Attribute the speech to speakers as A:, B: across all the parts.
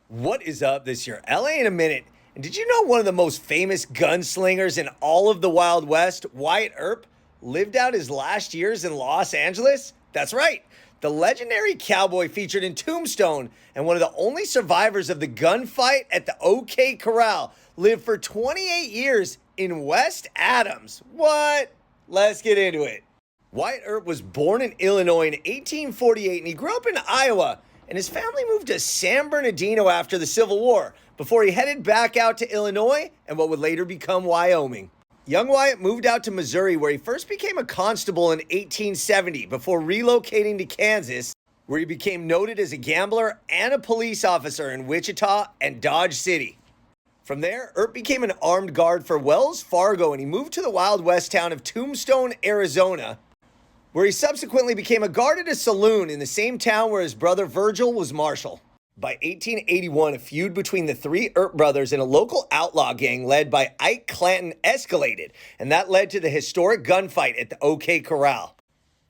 A: What is up this year? LA in a minute. And did you know one of the most famous gunslingers in all of the Wild West, Wyatt Earp, lived out his last years in Los Angeles? That's right. The legendary Cowboy featured in Tombstone and one of the only survivors of the gunfight at the OK Corral lived for 28 years in West Adams. What? Let's get into it. Wyatt Earp was born in Illinois in 1848 and he grew up in Iowa. And his family moved to San Bernardino after the Civil War before he headed back out to Illinois and what would later become Wyoming. Young Wyatt moved out to Missouri where he first became a constable in 1870 before relocating to Kansas, where he became noted as a gambler and a police officer in Wichita and Dodge City. From there, Earp became an armed guard for Wells Fargo and he moved to the Wild West town of Tombstone, Arizona, where he subsequently became a guard at a saloon in the same town where his brother Virgil was marshal. By 1881, a feud between the three Earp brothers and a local outlaw gang led by Ike Clanton escalated, and that led to the historic gunfight at the OK Corral.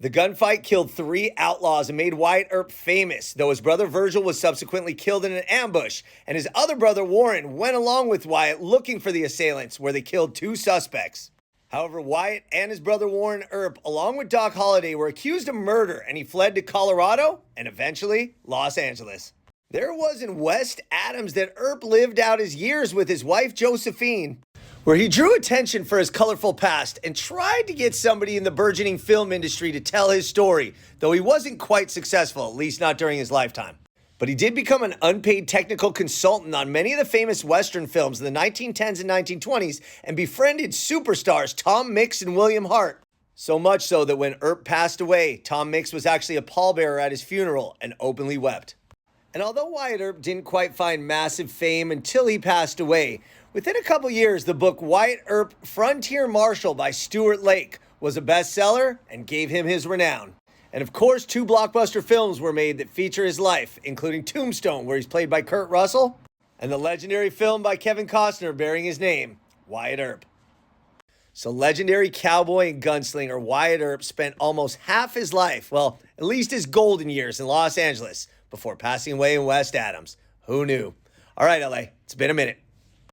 A: The gunfight killed three outlaws and made Wyatt Earp famous, though his brother Virgil was subsequently killed in an ambush, and his other brother Warren went along with Wyatt looking for the assailants, where they killed two suspects. However, Wyatt and his brother Warren Earp, along with Doc Holliday, were accused of murder, and he fled to Colorado and eventually Los Angeles. There it was in West Adams that Earp lived out his years with his wife Josephine, where he drew attention for his colorful past and tried to get somebody in the burgeoning film industry to tell his story, though he wasn't quite successful, at least not during his lifetime. But he did become an unpaid technical consultant on many of the famous Western films in the 1910s and 1920s and befriended superstars Tom Mix and William Hart. So much so that when Earp passed away, Tom Mix was actually a pallbearer at his funeral and openly wept. And although Wyatt Earp didn't quite find massive fame until he passed away, within a couple years, the book Wyatt Earp, Frontier Marshal by Stuart Lake was a bestseller and gave him his renown. And of course, two blockbuster films were made that feature his life, including Tombstone, where he's played by Kurt Russell, and the legendary film by Kevin Costner bearing his name, Wyatt Earp. So legendary cowboy and gunslinger Wyatt Earp spent almost half his life, well, at least his golden years in Los Angeles, before passing away in West Adams. Who knew? All right, LA, it's been a minute.